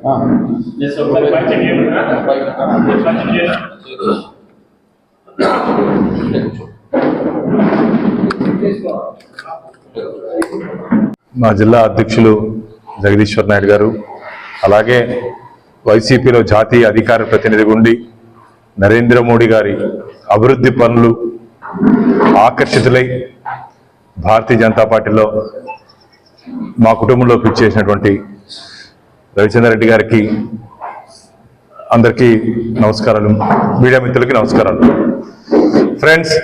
మా జిల్లా అధ్యక్షులు జగదీశ్వర్ నాయుడు గారు, అలాగే వైసీపీలో జాతీయ అధికార ప్రతినిధి ఉండి నరేంద్ర మోడీ గారి అభివృద్ధి పనులు ఆకర్షితులై భారతీయ జనతా పార్టీలో మా కుటుంబంలో పిచ్చి చేసినటువంటి రవిచంద్ర రెడ్డి గారికి అందరికీ నమస్కారాలు, మీడియా మిత్రులకి నమస్కారాలు. ఫ్రెండ్స్,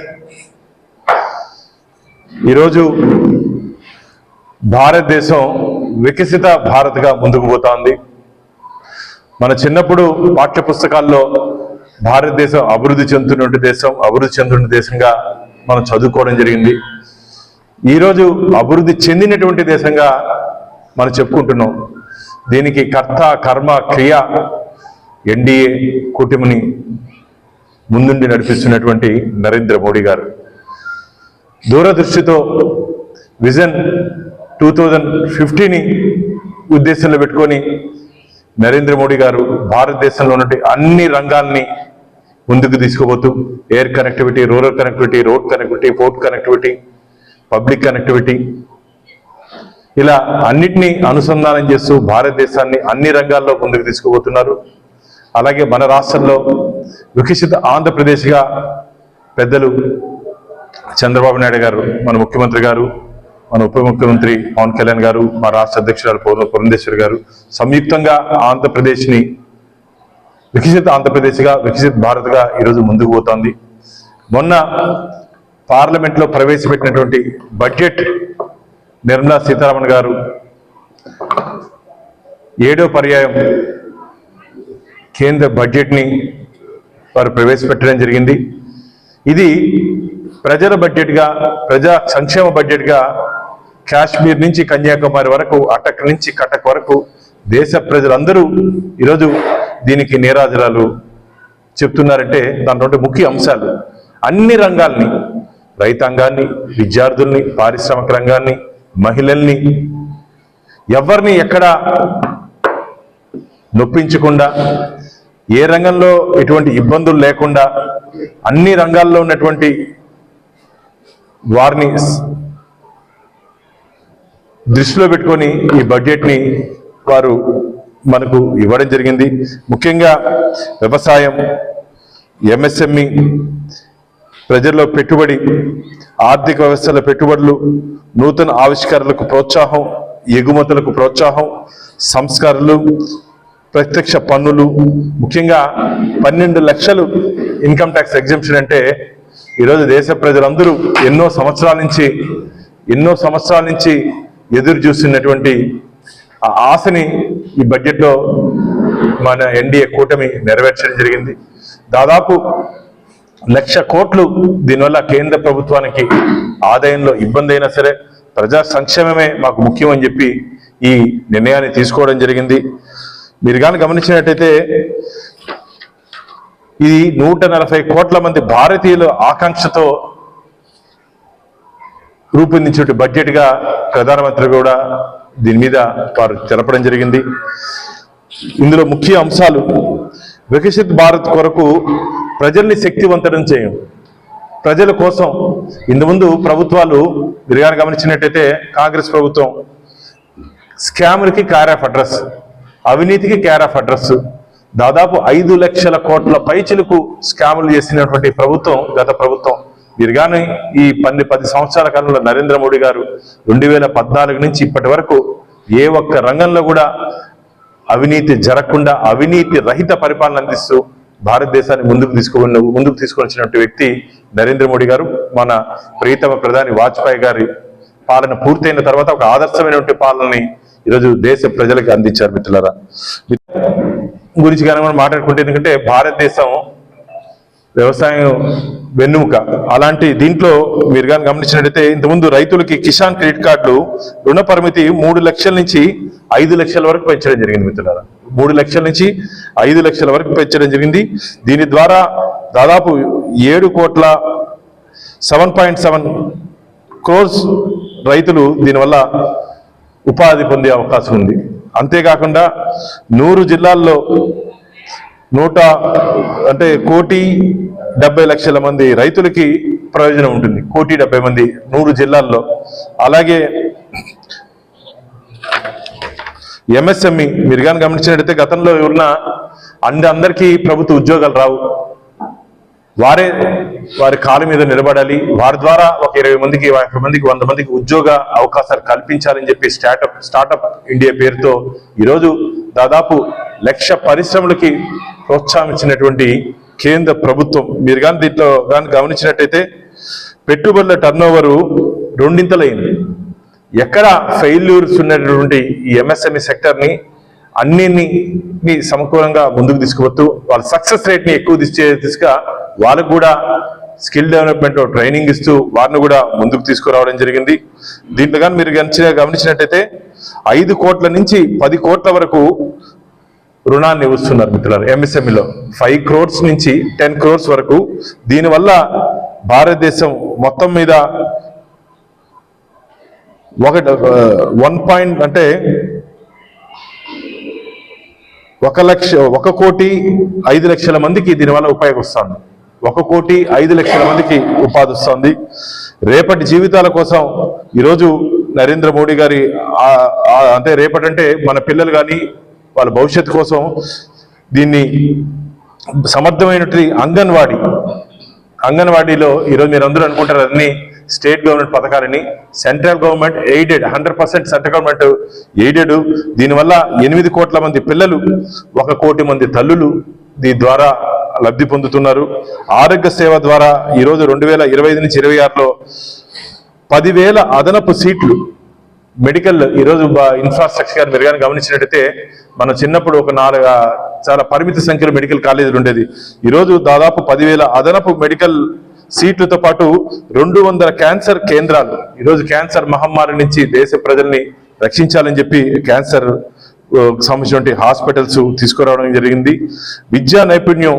ఈరోజు భారతదేశం వికసిత భారత్గా ముందుకు పోతా ఉంది. మన చిన్నప్పుడు పాఠ్య పుస్తకాల్లో భారతదేశం అభివృద్ధి చెందుతున్న దేశంగా మనం చదువుకోవడం జరిగింది. ఈరోజు అభివృద్ధి చెందినటువంటి దేశంగా మనం చెప్పుకుంటున్నాం. దీనికి కర్త కర్మ క్రియ ఎన్డీఏ కూటమిని ముందుండి నడిపిస్తున్నటువంటి నరేంద్ర మోడీ గారు దూరదృష్టితో విజన్ 2050ని ఉద్దేశంలో పెట్టుకొని నరేంద్ర మోడీ గారు భారతదేశంలో ఉన్న అన్ని రంగాల్ని ముందుకు తీసుకుపోతూ air connectivity, rural connectivity, road connectivity, port connectivity, public connectivity, ఇలా అన్నిటినీ అనుసంధానం చేస్తూ భారతదేశాన్ని అన్ని రంగాల్లో ముందుకు తీసుకుపోతున్నారు. అలాగే మన రాష్ట్రంలో వికసిత ఆంధ్రప్రదేశ్గా పెద్దలు చంద్రబాబు నాయుడు గారు, మన ముఖ్యమంత్రి గారు, మన ఉప ముఖ్యమంత్రి పవన్ కళ్యాణ్ గారు, మా రాష్ట్ర అధ్యక్షురాలు పురంధేశ్వరి గారు సంయుక్తంగా ఆంధ్రప్రదేశ్ని వికసిత ఆంధ్రప్రదేశ్గా, వికసిత భారత్గా ఈరోజు ముందుకు పోతోంది. మొన్న పార్లమెంట్లో ప్రవేశపెట్టినటువంటి బడ్జెట్ నిర్మలా సీతారామన్ గారు 7వ పర్యాయం కేంద్ర బడ్జెట్ని వారు ప్రవేశపెట్టడం జరిగింది. ఇది ప్రజల బడ్జెట్గా, ప్రజా సంక్షేమ బడ్జెట్గా కాశ్మీర్ నుంచి కన్యాకుమారి వరకు, అటక్ నుంచి కటక్ వరకు దేశ ప్రజలందరూ ఈరోజు దీనికి నీరాజనాలు చెప్తున్నారంటే దాంట్లో ముఖ్య అంశాలు అన్ని రంగాల్ని, రైతాంగాన్ని, విద్యార్థుల్ని, పారిశ్రామిక రంగాన్ని, మహిళల్ని ఎవరిని ఎక్కడ నొప్పించకుండా, ఏ రంగంలో ఎటువంటి ఇబ్బందులు లేకుండా అన్ని రంగాల్లో ఉన్నటువంటి వారిని దృష్టిలో పెట్టుకొని ఈ బడ్జెట్ని వారు మనకు ఇవ్వడం జరిగింది. ముఖ్యంగా వ్యవసాయం, ఎంఎస్ఎంఈ, ప్రజల్లో పెట్టుబడి, ఆర్థిక వ్యవస్థల పెట్టుబడులు, నూతన ఆవిష్కరణలకు ప్రోత్సాహం, ఎగుమతులకు ప్రోత్సాహం, సంస్కరణలు, ప్రత్యక్ష పన్నులు, ముఖ్యంగా 12 లక్షలు ఇన్కమ్ ట్యాక్స్ ఎగ్జంప్షన్ అంటే ఈరోజు దేశ ప్రజలందరూ ఎన్నో సంవత్సరాల నుంచి ఎదురు చూస్తున్నటువంటి ఆ ఆశని ఈ బడ్జెట్లో మన ఎన్డీఏ కూటమి నెరవేర్చడం జరిగింది. దాదాపు 1,00,000 కోట్లు దీనివల్ల కేంద్ర ప్రభుత్వానికి ఆదాయంలో ఇబ్బంది అయినా సరే ప్రజా సంక్షేమమే మాకు ముఖ్యం అని చెప్పి ఈ నిర్ణయాన్ని తీసుకోవడం జరిగింది. మీరు కానీ గమనించినట్టయితే ఇది 140 కోట్ల మంది భారతీయుల ఆకాంక్షతో రూపొందించే బడ్జెట్గా ప్రధానమంత్రి కూడా దీని మీద వారు తెలపడం జరిగింది. ఇందులో ముఖ్య అంశాలు వికసిత్ భారత్ కొరకు ప్రజల్ని శక్తివంతం చేయం, ప్రజల కోసం. ఇంతకుముందు ప్రభుత్వాలు మీరు కానీ గమనించినట్టయితే కాంగ్రెస్ ప్రభుత్వం స్కామ్లకి కేర్ ఆఫ్ అడ్రస్, అవినీతికి కేర్ ఆఫ్ అడ్రస్, దాదాపు 5 లక్షల కోట్ల పైచిలకు స్కాములు చేసినటువంటి ప్రభుత్వం గత ప్రభుత్వం. మీరు కానీ ఈ 10 సంవత్సరాల కాలంలో నరేంద్ర మోడీ గారు 2014 నుంచి ఇప్పటి వరకు ఏ ఒక్క రంగంలో కూడా అవినీతి జరగకుండా అవినీతి రహిత పరిపాలన అందిస్తూ భారతదేశాన్ని ముందుకు తీసుకొని వచ్చినటువంటి వ్యక్తి నరేంద్ర మోడీ గారు. మన ప్రియతమ ప్రధాని వాజ్పేయి గారి పాలన పూర్తయిన తర్వాత ఒక ఆదర్శమైనటువంటి పాలనని ఈరోజు దేశ ప్రజలకు అందించారు. మిత్రులారా, గురించి కానీ మనం మాట్లాడుకుంటే, ఎందుకంటే భారతదేశం వ్యవసాయం వెన్నుముక. అలాంటి దీంట్లో మీరు కానీ గమనించినట్టయితే ఇంతకుముందు రైతులకి కిసాన్ క్రెడిట్ కార్డులు రుణ పరిమితి 3 లక్షల నుంచి 5 లక్షల వరకు పెంచడం జరిగింది. మిత్రులారా, 3 లక్షల నుంచి 5 లక్షల వరకు పెంచడం జరిగింది. దీని ద్వారా దాదాపు 7.7 crores రైతులు దీనివల్ల ఉపాధి పొందే అవకాశం ఉంది. అంతేకాకుండా 100 జిల్లాల్లో 1,70,00,000 మంది రైతులకి ప్రయోజనం ఉంటుంది. 1,70,00,000 మంది 100 జిల్లాల్లో. అలాగే ఎంఎస్ఎంఈ మీరు కానీ గమనించినట్టయితే గతంలో ఉన్న అందరికీ ప్రభుత్వ ఉద్యోగాలు రావు. వారి కాళ్ళ మీద నిలబడాలి, వారి ద్వారా ఒక 20 మందికి 50 మందికి 100 మందికి ఉద్యోగ అవకాశాలు కల్పించాలని చెప్పి స్టార్టప్ ఇండియా పేరుతో ఈరోజు దాదాపు 1,00,000 పరిశ్రమలకి ప్రోత్సాహం ఇచ్చినటువంటి కేంద్ర ప్రభుత్వం. మీరు కానీ దీంట్లో కానీ గమనించినట్టయితే పెట్టుబడుల టర్నోవరు 2x ఎక్కడ ఫెయిల్యూర్స్ ఉన్నటువంటి ఈ ఎంఎస్ఎంఈ సెక్టర్ని అన్నిటిని సమకూలంగా ముందుకు తీసుకువస్తూ వాళ్ళ సక్సెస్ రేట్ని ఎక్కువ దిశగా వాళ్ళకు కూడా స్కిల్ డెవలప్మెంట్ ట్రైనింగ్ ఇస్తూ వారిని కూడా ముందుకు తీసుకురావడం జరిగింది. దీంట్లో కానీ మీరు గమనించినట్టయితే 5 కోట్ల నుంచి 10 కోట్ల వరకు రుణాన్ని ఇస్తున్నారు మిత్రులారు. ఎంఎస్ఎంఈలో 5 crores నుంచి 10 crores వరకు. దీనివల్ల భారతదేశం మొత్తం మీద 1,05,00,000 మందికి దీనివల్ల ఉపయోగం వస్తుంది. 1,05,00,000 మందికి ఉపాధి వస్తుంది. రేపటి జీవితాల కోసం ఈరోజు నరేంద్ర మోడీ గారి అంటే రేపటంటే మన పిల్లలు కానీ వాళ్ళ భవిష్యత్తు కోసం దీన్ని సమర్థమైనటువంటి అంగన్వాడీలో ఈరోజు మీరు అందరూ అనుకుంటారు అన్ని స్టేట్ గవర్నమెంట్ పథకాలని, central government aided 100% central government aided. దీనివల్ల 8 కోట్ల మంది పిల్లలు 1 కోటి మంది తల్లులు దీని ద్వారా లబ్ధి పొందుతున్నారు. ఆరోగ్య సేవ ద్వారా ఈరోజు 2025 నుంచి 26లో 10,000 అదనపు సీట్లు మెడికల్ ఈరోజు ఇన్ఫ్రాస్ట్రక్చర్ మీరు కానీ గమనించినట్టయితే మనం చిన్నప్పుడు చాలా పరిమిత సంఖ్యలో మెడికల్ కాలేజీలు ఉండేది. ఈరోజు దాదాపు 10,000 అదనపు మెడికల్ సీట్లతో పాటు 200 క్యాన్సర్ కేంద్రాలు. ఈరోజు క్యాన్సర్ మహమ్మారి నుంచి దేశ ప్రజల్ని రక్షించాలని చెప్పి క్యాన్సర్ సంబంధించిన హాస్పిటల్స్ తీసుకురావడం జరిగింది. విద్యా నైపుణ్యం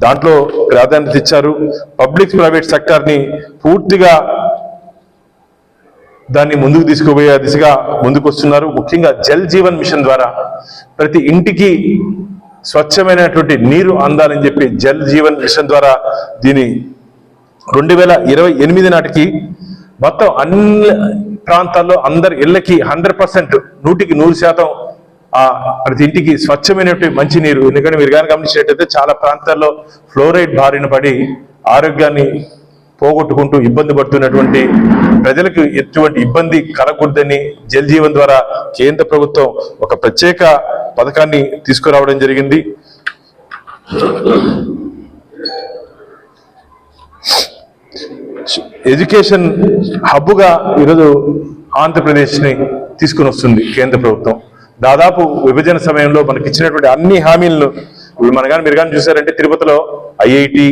దాంట్లో ప్రాధాన్యత ఇచ్చారు. పబ్లిక్ ప్రైవేట్ సెక్టార్ని పూర్తిగా దాన్ని ముందుకు తీసుకుపోయే దిశగా ముందుకు వస్తున్నారు. ముఖ్యంగా జల్ జీవన్ మిషన్ ద్వారా ప్రతి ఇంటికి స్వచ్ఛమైనటువంటి నీరు అందాలని చెప్పి జల్ జీవన్ మిషన్ ద్వారా దీని 2028 నాటికి మొత్తం అన్ని ప్రాంతాల్లో అందరి ఇళ్లకి 100% 100% ప్రతి ఇంటికి స్వచ్ఛమైనటువంటి మంచినీరు. ఎందుకంటే మీరు కానీ గమనించినట్టయితే చాలా ప్రాంతాల్లో ఫ్లోరైడ్ బారిన పడి ఆరోగ్యాన్ని పోగొట్టుకుంటూ ఇబ్బంది పడుతున్నటువంటి ప్రజలకు ఎటువంటి ఇబ్బంది కలగకూడదని జల్ జీవన్ ద్వారా కేంద్ర ప్రభుత్వం ఒక ప్రత్యేక పథకాన్ని తీసుకురావడం జరిగింది. ఎడ్యుకేషన్ హబ్గా ఈరోజు ఆంధ్రప్రదేశ్ని తీసుకుని వస్తుంది కేంద్ర ప్రభుత్వం. దాదాపు విభజన సమయంలో మనకి ఇచ్చినటువంటి అన్ని హామీలను మీరు కానీ చూసారంటే తిరుపతిలో IIT,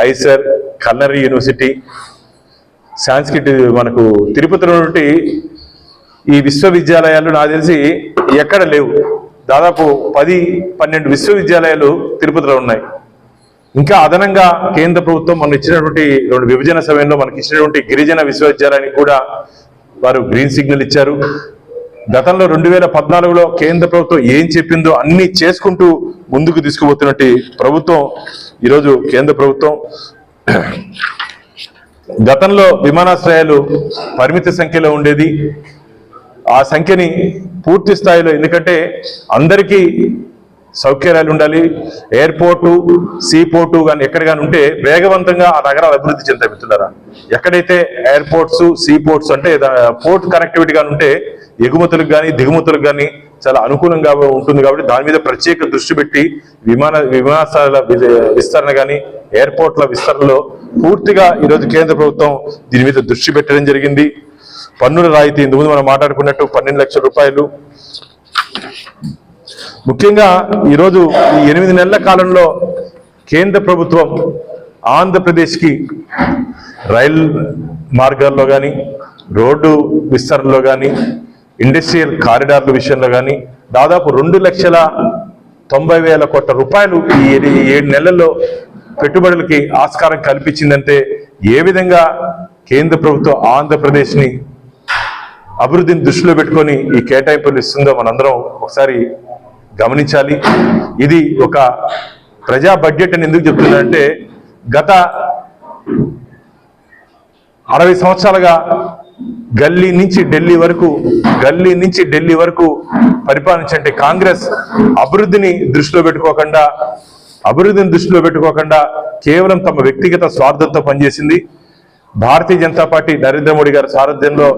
IISER, culinary university, Sanskrit మనకు తిరుపతిలో నుండి ఈ విశ్వవిద్యాలయాలు నాకు తెలిసి ఎక్కడ లేవు. దాదాపు 10-12 విశ్వవిద్యాలయాలు తిరుపతిలో ఉన్నాయి. ఇంకా అదనంగా కేంద్ర ప్రభుత్వం మనం ఇచ్చినటువంటి విభజన సమయంలో మనకి ఇచ్చినటువంటి గిరిజన విశ్వవిద్యాలయానికి కూడా వారు గ్రీన్ సిగ్నల్ ఇచ్చారు. గతంలో 2014లో కేంద్ర ప్రభుత్వం ఏం చెప్పిందో అన్ని చేసుకుంటూ ముందుకు తీసుకుపోతున్నట్టు ప్రభుత్వం ఈరోజు కేంద్ర ప్రభుత్వం. గతంలో విమానాశ్రయాలు పరిమిత సంఖ్యలో ఉండేది. ఆ సంఖ్యని పూర్తి స్థాయిలో, ఎందుకంటే అందరికీ సౌకర్యాలు ఉండాలి. ఎయిర్పోర్టు, సీ పోర్టు కానీ ఎక్కడ కానీ ఉంటే వేగవంతంగా ఆ నగరాలు అభివృద్ధి చెందాయి మిత్రులారా. ఎక్కడైతే ఎయిర్పోర్ట్స్, సీ పోర్ట్స్ అంటే పోర్ట్ కనెక్టివిటీ కానీ ఉంటే ఎగుమతులకు కానీ దిగుమతులకు కానీ చాలా అనుకూలంగా ఉంటుంది. కాబట్టి దాని మీద ప్రత్యేక దృష్టి పెట్టి విమానాశ్రయాల విస్తరణ కానీ ఎయిర్పోర్ట్ల విస్తరణలో పూర్తిగా ఈరోజు కేంద్ర ప్రభుత్వం దీని మీద దృష్టి పెట్టడం జరిగింది. పన్నుల రాయితీ ఇంతకుముందు మనం మాట్లాడుకున్నట్టు 12 లక్షల రూపాయలు. ముఖ్యంగా ఈరోజు ఈ 8 నెలల కాలంలో కేంద్ర ప్రభుత్వం ఆంధ్రప్రదేశ్కి రైల్ మార్గాల్లో కానీ, రోడ్డు విస్తరణలో కానీ, ఇండస్ట్రియల్ కారిడార్ల విషయంలో కానీ దాదాపు 2,90,000 కోట్ల రూపాయలు ఈ 7 నెలల్లో పెట్టుబడులకి ఆస్కారం కల్పించిందంటే ఏ విధంగా కేంద్ర ప్రభుత్వం ఆంధ్రప్రదేశ్ని అభివృద్ధిని దృష్టిలో పెట్టుకొని ఈ కేటాయింపులు ఇస్తుందో మనందరం ఒకసారి గమనించాలి. ఇది ఒక ప్రజా బడ్జెట్ అని ఎందుకు చెప్తున్నానంటే గత 60 సంవత్సరాలుగా గల్లీ నుంచి ఢిల్లీ వరకు పరిపాలించే కాంగ్రెస్ అభివృద్ధిని దృష్టిలో పెట్టుకోకుండా కేవలం తమ వ్యక్తిగత స్వార్థంతో పనిచేసింది. భారతీయ జనతా పార్టీ నరేంద్ర మోడీ గారి సారథ్యంలో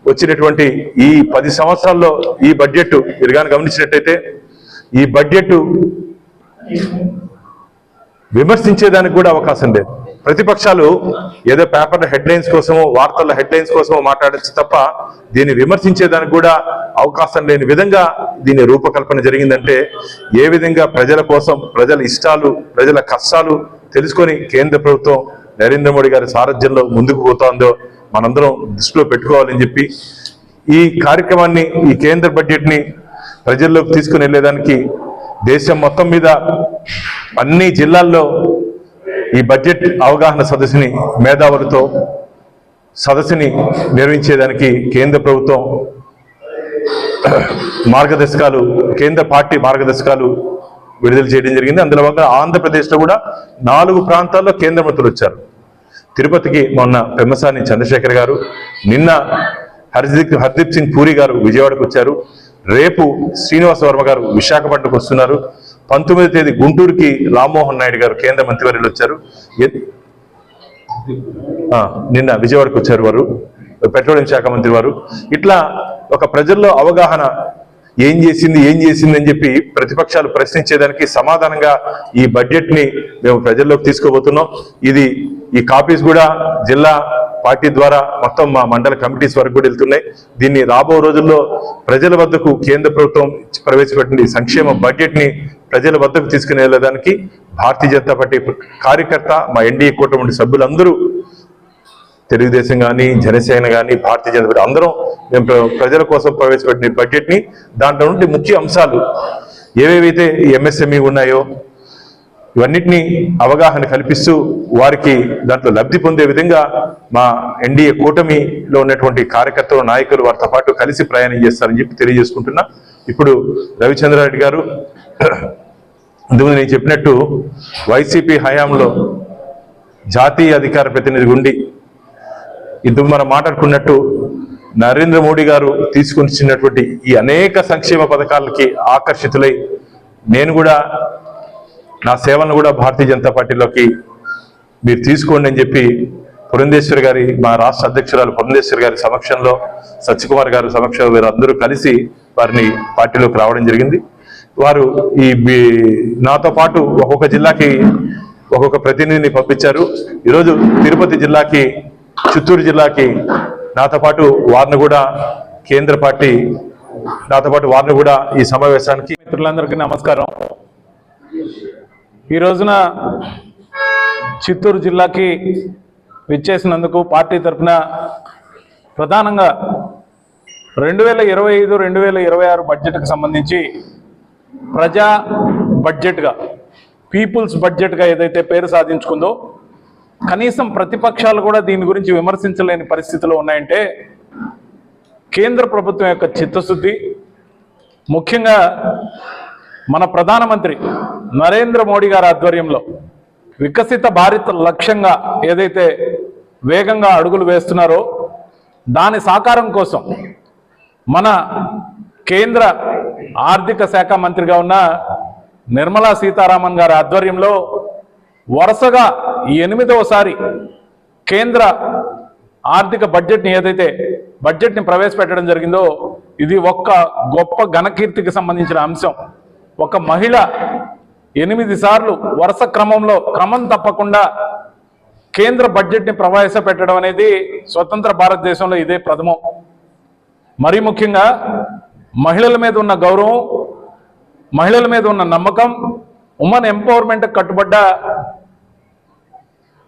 వచ్చినటువంటి ఈ 10 సంవత్సరాల్లో ఈ బడ్జెట్ మీరు కానీ గమనించినట్టయితే ఈ బడ్జెట్ విమర్శించేదానికి కూడా అవకాశం లేదు. ప్రతిపక్షాలు ఏదో పేపర్ల హెడ్లైన్స్ కోసమో వార్తల హెడ్లైన్స్ కోసమో మాట్లాడచ్చు తప్ప దీన్ని విమర్శించేదానికి కూడా అవకాశం లేని విధంగా దీని రూపకల్పన జరిగిందంటే ఏ విధంగా ప్రజల కోసం, ప్రజల ఇష్టాలు, ప్రజల కష్టాలు తెలుసుకొని కేంద్ర ప్రభుత్వం నరేంద్ర మోడీ గారి సారథ్యంలో ముందుకు పోతోందో మనందరం దృష్టిలో పెట్టుకోవాలని చెప్పి ఈ కార్యక్రమాన్ని, ఈ కేంద్ర బడ్జెట్ని ప్రజల్లోకి తీసుకుని వెళ్ళేదానికి దేశం మొత్తం మీద అన్ని జిల్లాల్లో ఈ బడ్జెట్ అవగాహన మేధావులతో సదస్సుని నిర్వహించేదానికి కేంద్ర ప్రభుత్వం కేంద్ర పార్టీ మార్గదర్శకాలు విడుదల చేయడం జరిగింది. అందులో భాగంగా ఆంధ్రప్రదేశ్లో కూడా 4 ప్రాంతాల్లో కేంద్ర మంత్రులు వచ్చారు. తిరుపతికి మొన్న పెమ్మసాని చంద్రశేఖర్ గారు, నిన్న హర్దీప్ సింగ్ పూరి గారు విజయవాడకు వచ్చారు. రేపు శ్రీనివాస వర్మ గారు విశాఖపట్నంకు వస్తున్నారు. 19వ తేదీ గుంటూరుకి రామ్మోహన్ నాయుడు గారు కేంద్ర మంత్రివర్యులు వచ్చారు. నిన్న విజయవాడకు వచ్చారు వారు, పెట్రోలియం శాఖ మంత్రి వారు. ఇట్లా ఒక ప్రజల్లో అవగాహన ఏం చేసింది అని చెప్పి ప్రతిపక్షాలు ప్రశ్నించేదానికి సమాధానంగా ఈ బడ్జెట్ ని మేము ప్రజల్లోకి తీసుకోబోతున్నాం. ఈ కాపీస్ కూడా జిల్లా పార్టీ ద్వారా మొత్తం మా మండల కమిటీస్ వరకు కూడా వెళ్తున్నాయి. దీన్ని రాబో రోజుల్లో ప్రజల వద్దకు కేంద్ర ప్రభుత్వం ప్రవేశపెట్టిన సంక్షేమ బడ్జెట్ ని ప్రజల వద్దకు తీసుకుని వెళ్ళడానికి భారతీయ జనతా పార్టీ కార్యకర్త, మా ఎన్డీఏ కూటమి సభ్యులందరూ, తెలుగుదేశం కానీ, జనసేన కానీ, భారతీయ జనతా పార్టీ అందరం మేము ప్రజల కోసం ప్రవేశపెట్టిన బడ్జెట్ ని దాంట్లో నుండి ముఖ్య అంశాలు ఏవేవైతే ఎంఎస్ఎంఈ ఉన్నాయో ఇవన్నిటినీ అవగాహన కల్పిస్తూ వారికి దాంట్లో లబ్ధి పొందే విధంగా మా ఎన్డీఏ కూటమిలో ఉన్నటువంటి కార్యకర్తలు, నాయకులు వారితో పాటు కలిసి ప్రయాణం చేస్తారని చెప్పి తెలియజేసుకుంటున్నా. ఇప్పుడు రవిచంద్రారెడ్డి గారు ఇంతకుముందు నేను చెప్పినట్టు వైసీపీ హయాంలో జాతీయ అధికార ప్రతినిధి ఉండి ఇందుకు మనం మాట్లాడుకున్నట్టు నరేంద్ర మోడీ గారు తీసుకొచ్చినటువంటి ఈ అనేక సంక్షేమ పథకాలకి ఆకర్షితులై నేను కూడా నా సేవలను కూడా భారతీయ జనతా పార్టీలోకి మీరు తీసుకోండి అని చెప్పి పురంధేశ్వరి గారి, మా రాష్ట్ర అధ్యక్షురాలు పురంధేశ్వరి గారి సమక్షంలో, సత్యకుమార్ గారి సమక్షంలో వీరందరూ కలిసి వారిని పార్టీలోకి రావడం జరిగింది. వారు నాతో పాటు ఒక్కొక్క జిల్లాకి ఒక్కొక్క ప్రతినిధిని పంపించారు. ఈరోజు తిరుపతి జిల్లాకి, చిత్తూరు జిల్లాకి నాతో పాటు వారిని కూడా ఈ సమావేశానికి. మిత్రులందరికీ నమస్కారం. ఈ రోజున చిత్తూరు జిల్లాకి విచ్చేసినందుకు పార్టీ తరఫున ప్రధానంగా 2025-2026 బడ్జెట్కి సంబంధించి ప్రజా బడ్జెట్గా, పీపుల్స్ బడ్జెట్గా ఏదైతే పేరు సాధించుకుందో కనీసం ప్రతిపక్షాలు కూడా దీని గురించి విమర్శించలేని పరిస్థితులు ఉన్నాయంటే కేంద్ర ప్రభుత్వం యొక్క చిత్తశుద్ధి, ముఖ్యంగా మన ప్రధానమంత్రి నరేంద్ర మోడీ గారి ఆధ్వర్యంలో వికసిత భారత్ లక్ష్యంగా ఏదైతే వేగంగా అడుగులు వేస్తున్నారో దాని సాకారం కోసం మన కేంద్ర ఆర్థిక శాఖ మంత్రిగా ఉన్న నిర్మలా సీతారామన్ గారి ఆధ్వర్యంలో వరుసగా 8వసారి కేంద్ర ఆర్థిక బడ్జెట్ని ప్రవేశపెట్టడం జరిగిందో ఇది ఒక్క గొప్ప ఘనకీర్తికి సంబంధించిన అంశం. ఒక మహిళ 8 సార్లు వరుస క్రమం తప్పకుండా కేంద్ర బడ్జెట్ని ప్రవేశపెట్టడం అనేది స్వతంత్ర భారతదేశంలో ఇదే ప్రథమం. మరీ ముఖ్యంగా మహిళల మీద ఉన్న గౌరవం, మహిళల మీద ఉన్న నమ్మకం, ఉమెన్ ఎంపవర్మెంట్ కట్టుబడ్డ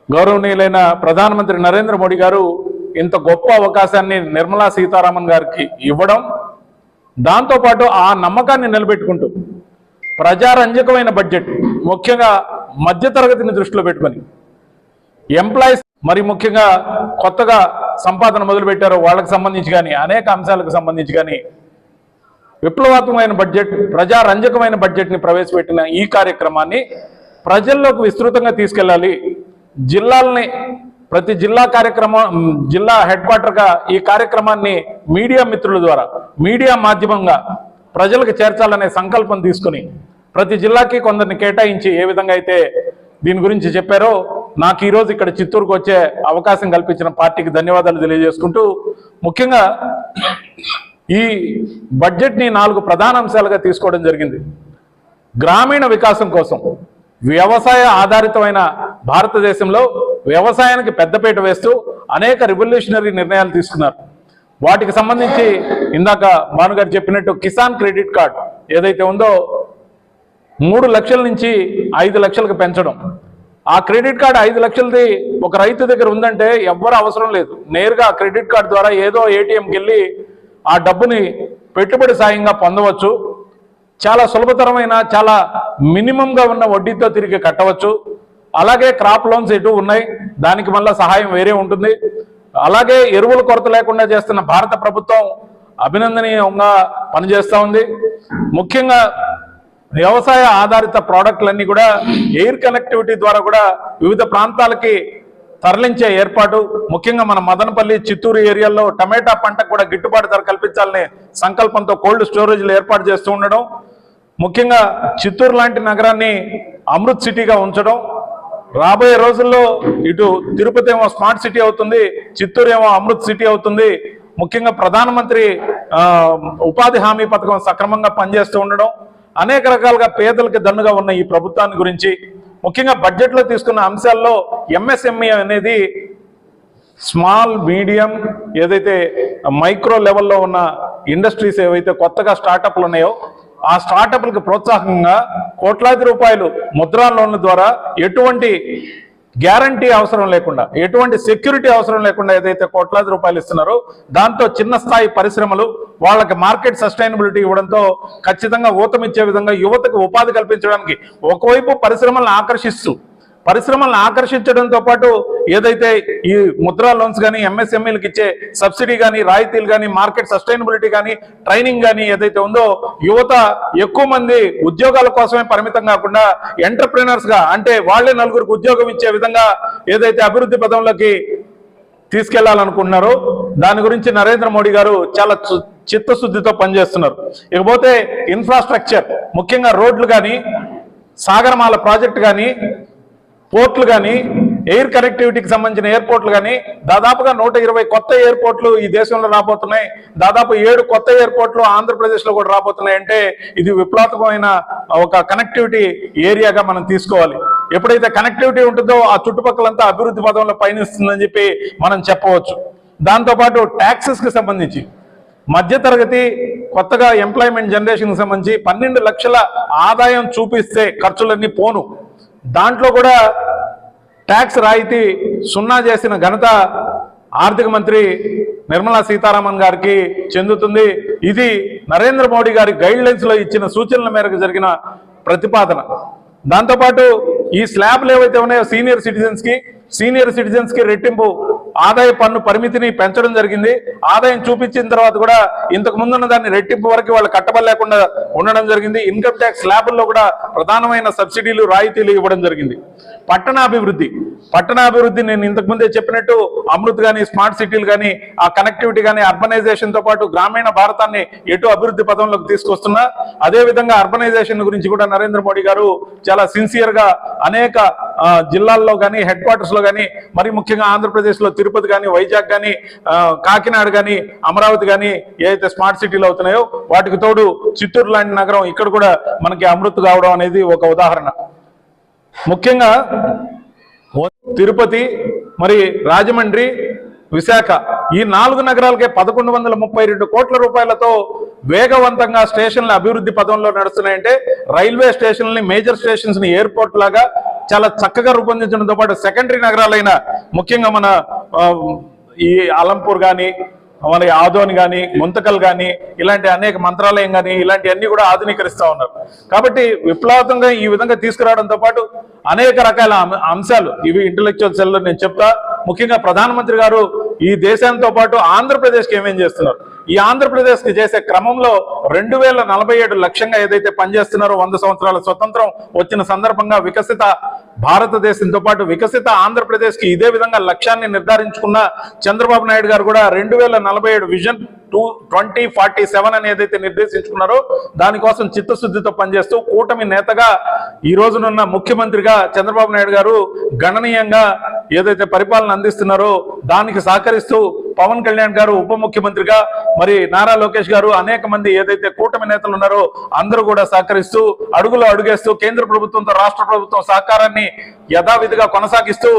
గౌరవనీయులైన ప్రధానమంత్రి నరేంద్ర మోడీ గారు ఇంత గొప్ప అవకాశాన్ని నిర్మలా సీతారామన్ గారికి ఇవ్వడం, దాంతోపాటు ఆ నమ్మకాన్ని నిలబెట్టుకుంటూ ప్రజారంజకమైన బడ్జెట్, ముఖ్యంగా మధ్యతరగతిని దృష్టిలో పెట్టుకొని ఎంప్లాయీస్, మరి ముఖ్యంగా కొత్తగా సంపాదన మొదలుపెట్టారో వాళ్ళకి సంబంధించి కానీ అనేక అంశాలకు సంబంధించి కానీ విప్లవాత్మకమైన బడ్జెట్, ప్రజారంజకమైన బడ్జెట్ని ప్రవేశపెట్టిన ఈ కార్యక్రమాన్ని ప్రజల్లోకి విస్తృతంగా తీసుకెళ్ళాలి. జిల్లాలని ప్రతి జిల్లా జిల్లా హెడ్ క్వార్టర్గా ఈ కార్యక్రమాన్ని మీడియా మిత్రుల ద్వారా, మీడియా మాధ్యమంగా ప్రజలకు చేర్చాలనే సంకల్పం తీసుకుని ప్రతి జిల్లాకి కొందరిని కేటాయించి ఏ విధంగా అయితే దీని గురించి చెప్పారో, నాకు ఈరోజు ఇక్కడ చిత్తూరుకు వచ్చే అవకాశం కల్పించిన పార్టీకి ధన్యవాదాలు తెలియజేసుకుంటూ, ముఖ్యంగా ఈ బడ్జెట్ని 4 ప్రధాన అంశాలుగా తీసుకోవడం జరిగింది. గ్రామీణ వికాసం కోసం వ్యవసాయ ఆధారితమైన భారతదేశంలో వ్యవసాయానికి పెద్దపీట వేస్తూ అనేక రివల్యూషనరీ నిర్ణయాలు తీసుకున్నారు. వాటికి సంబంధించి ఇందాక భానుగారు చెప్పినట్టు కిసాన్ క్రెడిట్ కార్డ్ ఏదైతే ఉందో 3 లక్షల నుంచి 5 లక్షలకు పెంచడం. ఆ క్రెడిట్ కార్డు 5 లక్షలది ఒక రైతు దగ్గర ఉందంటే ఎవ్వరు అవసరం లేదు, నేరుగా క్రెడిట్ కార్డు ద్వారా ఏదో ఏటీఎంకి వెళ్ళి ఆ డబ్బుని పెట్టుబడి సాయంగా పొందవచ్చు. చాలా సులభతరమైన, చాలా మినిమంగా ఉన్న వడ్డీతో తిరిగి కట్టవచ్చు. అలాగే క్రాప్ లోన్స్ ఎటు ఉన్నాయి, దానికి మళ్ళీ సహాయం వేరే ఉంటుంది. అలాగే ఎరువుల కొరత లేకుండా చేస్తున్న భారత ప్రభుత్వం అభినందనీయంగా పనిచేస్తూ ఉంది. ముఖ్యంగా వ్యవసాయ ఆధారిత ప్రోడక్ట్లన్నీ కూడా ఎయిర్ కనెక్టివిటీ ద్వారా కూడా వివిధ ప్రాంతాలకి తరలించే ఏర్పాటు, ముఖ్యంగా మన మదనపల్లి, చిత్తూరు ఏరియాల్లో టమాటా పంటకు కూడా గిట్టుబాటు ధర కల్పించాలనే సంకల్పంతో కోల్డ్ స్టోరేజ్లు ఏర్పాటు చేస్తూ ఉండడం, ముఖ్యంగా చిత్తూరు లాంటి నగరాన్ని అమృత్ సిటీగా ఉంచడం. రాబోయే రోజుల్లో ఇటు తిరుపతి ఏమో స్మార్ట్ సిటీ అవుతుంది, చిత్తూరు ఏమో అమృత్ సిటీ అవుతుంది. ముఖ్యంగా ప్రధానమంత్రి ఉపాధి హామీ పథకం సక్రమంగా పనిచేస్తూ ఉండడం, అనేక రకాలుగా పేదలకు దన్నుగా ఉన్న ఈ ప్రభుత్వాన్ని గురించి, ముఖ్యంగా బడ్జెట్లో తీసుకున్న అంశాల్లో ఎంఎస్ఎంఈ అనేది స్మాల్ మీడియం ఏదైతే మైక్రో లెవెల్లో ఉన్న ఇండస్ట్రీస్ ఏవైతే కొత్తగా స్టార్టప్లు ఉన్నాయో ఆ స్టార్టప్లకు ప్రోత్సాహంగా కోట్లాది రూపాయలు ముద్రా లోన్ల ద్వారా ఎటువంటి గ్యారంటీ అవసరం లేకుండా, ఎటువంటి సెక్యూరిటీ అవసరం లేకుండా ఏదైతే కోట్లాది రూపాయలు ఇస్తున్నారో దాంతో చిన్న స్థాయి పరిశ్రమలు వాళ్ళకి మార్కెట్ సస్టైనబిలిటీ ఇవ్వడంతో ఖచ్చితంగా ఊతమిచ్చే విధంగా యువతకు ఉపాధి కల్పించడానికి ఒకవైపు పరిశ్రమలను ఆకర్షించడంతో పాటు ఏదైతే ఈ ముద్రా లోన్స్ కానీ ఎంఎస్ఎంఈలకు ఇచ్చే సబ్సిడీ కానీ రాయితీలు కానీ మార్కెట్ సస్టైనబిలిటీ కానీ ట్రైనింగ్ కానీ ఏదైతే ఉందో యువత ఎక్కువ మంది ఉద్యోగాల కోసమే పరిమితం కాకుండా ఎంటర్ప్రినర్స్ గా, అంటే వాళ్ళే నలుగురికి ఉద్యోగం ఇచ్చే విధంగా ఏదైతే అభివృద్ధి పదంలోకి తీసుకెళ్లాలనుకుంటున్నారో దాని గురించి నరేంద్ర మోడీ గారు చాలా చిత్తశుద్ధితో పనిచేస్తున్నారు. ఇకపోతే ఇన్ఫ్రాస్ట్రక్చర్, ముఖ్యంగా రోడ్లు కానీ, సాగరమాల ప్రాజెక్టు కానీ, పోర్ట్లు కానీ, ఎయిర్ కనెక్టివిటీకి సంబంధించిన ఎయిర్పోర్ట్లు కానీ దాదాపుగా 120 కొత్త ఎయిర్పోర్ట్లు ఈ దేశంలో రాబోతున్నాయి. దాదాపు 7 కొత్త ఎయిర్పోర్ట్లు ఆంధ్రప్రదేశ్లో కూడా రాబోతున్నాయి. అంటే ఇది విప్లవాత్మకమైన ఒక కనెక్టివిటీ ఏరియాగా మనం తీసుకోవాలి. ఎప్పుడైతే కనెక్టివిటీ ఉంటుందో ఆ చుట్టుపక్కలంతా అభివృద్ధి పదంలో పయనిస్తుందని చెప్పి మనం చెప్పవచ్చు. దాంతోపాటు ట్యాక్సెస్కి సంబంధించి మధ్యతరగతి కొత్తగా ఎంప్లాయ్మెంట్ జనరేషన్కి సంబంధించి 12 లక్షల ఆదాయం చూపిస్తే ఖర్చులన్నీ పోను, దాంట్లో కూడా ట్యాక్స్ రాయితీ 0 చేసిన ఘనత ఆర్థిక మంత్రి నిర్మలా సీతారామన్ గారికి చెందుతుంది. ఇది నరేంద్ర మోడీ గారి గైడ్ లైన్స్ లో ఇచ్చిన సూచనల మేరకు జరిగిన ప్రతిపాదన. దాంతోపాటు ఈ స్లాబ్లు ఏవైతే ఉన్నాయో సీనియర్ సిటిజన్స్ కి రెట్టింపు ఆదాయ పన్ను పరిమితిని పెంచడం జరిగింది. ఆదాయం చూపించిన తర్వాత కూడా ఇంతకు ముందున్న దాన్ని రెట్టింపు వరకు వాళ్ళు కట్టబడలేకుండా ఉండడం జరిగింది. ఇన్కమ్ ట్యాక్స్ స్లాబుల్లో కూడా ప్రధానమైన సబ్సిడీలు రాయితీలు ఇవ్వడం జరిగింది. పట్టణాభివృద్ధి నేను ఇంతకు ముందే చెప్పినట్టు అమృత్ కానీ, స్మార్ట్ సిటీలు కానీ, ఆ కనెక్టివిటీ కానీ, అర్బనైజేషన్ తో పాటు గ్రామీణ భారతాన్ని ఎటు అభివృద్ధి పదంలోకి తీసుకొస్తున్నా అదే విధంగా అర్బనైజేషన్ గురించి కూడా నరేంద్ర మోడీ గారు చాలా సిన్సియర్ గా అనేక జిల్లాల్లో కానీ, హెడ్ క్వార్టర్స్ లో కానీ, మరి ముఖ్యంగా ఆంధ్రప్రదేశ్ లో తిరుపతి కానీ, వైజాగ్ కానీ, కాకినాడ కానీ, అమరావతి కానీ ఏదైతే స్మార్ట్ సిటీలు అవుతున్నాయో వాటికి తోడు చిత్తూరు లాంటి నగరం ఇక్కడ కూడా మనకి అమృత్ కావడం అనేది ఒక ఉదాహరణ. ముఖ్యంగా తిరుపతి, మరి రాజమండ్రి, విశాఖ ఈ 4 నగరాలకే 1132 కోట్ల రూపాయలతో వేగవంతంగా స్టేషన్ల అభివృద్ధి పదంలో నడుస్తున్నాయంటే రైల్వే స్టేషన్లని, మేజర్ స్టేషన్స్ ని ఎయిర్పోర్ట్ లాగా చాలా చక్కగా రూపొందించడంతో పాటు సెకండరీ నగరాలైన ముఖ్యంగా మన ఈ అలంపూర్ కానీ, మన ఆదోని కానీ, ముంతకల్ కానీ, ఇలాంటి అనేక మంత్రాలయం కానీ ఇలాంటివన్నీ కూడా ఆధునీకరిస్తూ ఉన్నారు. కాబట్టి విప్లవాత్మకంగా ఈ విధంగా తీసుకురావడంతో పాటు అనేక రకాల అంశాలు ఇవి ఇంటెలెక్చువల్ సెల్లో నేను చెప్తా. ముఖ్యంగా ప్రధానమంత్రి గారు ఈ దేశంతో పాటు ఆంధ్రప్రదేశ్కి ఏమేం చేస్తున్నారు, ఈ ఆంధ్రప్రదేశ్కి చేసే క్రమంలో 2047 లక్ష్యంగా ఏదైతే పనిచేస్తున్నారో 100 సంవత్సరాల స్వతంత్రం వచ్చిన సందర్భంగా వికసిత భారతదేశంతో పాటు వికసిత ఆంధ్రప్రదేశ్కి ఇదే విధంగా లక్ష్యాన్ని నిర్ధారించుకున్న చంద్రబాబు నాయుడు గారు కూడా 2047 విజన్ 2047 అని ఏదైతే నిర్దేశించుకున్నారో దానికోసం చిత్తశుద్ధితో పనిచేస్తూ కూటమి నేతగా ఈ రోజునున్న ముఖ్యమంత్రిగా చంద్రబాబు నాయుడు గారు గణనీయంగా ఏదైతే పరిపాలన అందిస్తున్నారో దానికి సహకరిస్తూ పవన్ కళ్యాణ్ గారు ఉప ముఖ్యమంత్రిగా, మరి నారా లోకేష్ గారు, అనేక మంది ఏదైతే కూటమి నేతలు ఉన్నారో అందరూ కూడా సహకరిస్తూ అడుగులో అడుగేస్తూ కేంద్ర ప్రభుత్వంతో రాష్ట్ర ప్రభుత్వం సహకారాన్ని యథావిధిగా కొనసాగిస్తూ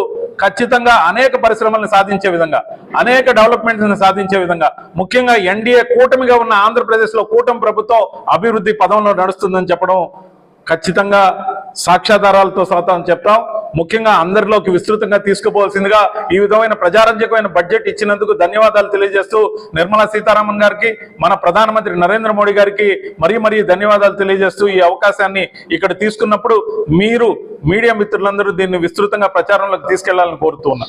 ఖచ్చితంగా అనేక పరిశ్రమల్ని సాధించే విధంగా, అనేక డెవలప్మెంట్స్ సాధించే విధంగా, ముఖ్యంగా ఎన్డీఏ కూటమిగా ఉన్న ఆంధ్రప్రదేశ్ లో కూటమి ప్రభుత్వం అభివృద్ధి పదంలో నడుస్తుందని చెప్పడం ఖచ్చితంగా సాక్ష్యాధారాలతో సహతం చెప్తాం. ముఖ్యంగా అందరిలోకి విస్తృతంగా తీసుకుపోవాల్సిందిగా ఈ విధమైన ప్రజారంజకమైన బడ్జెట్ ఇచ్చినందుకు ధన్యవాదాలు తెలియజేస్తూ నిర్మలా సీతారామన్ గారికి, మన ప్రధానమంత్రి నరేంద్ర మోడీ గారికి మరీ ధన్యవాదాలు తెలియజేస్తూ ఈ అవకాశాన్ని ఇక్కడ తీసుకున్నప్పుడు మీరు మీడియా మిత్రులందరూ దీన్ని విస్తృతంగా ప్రచారంలోకి తీసుకెళ్లాలని కోరుతూ ఉన్నా.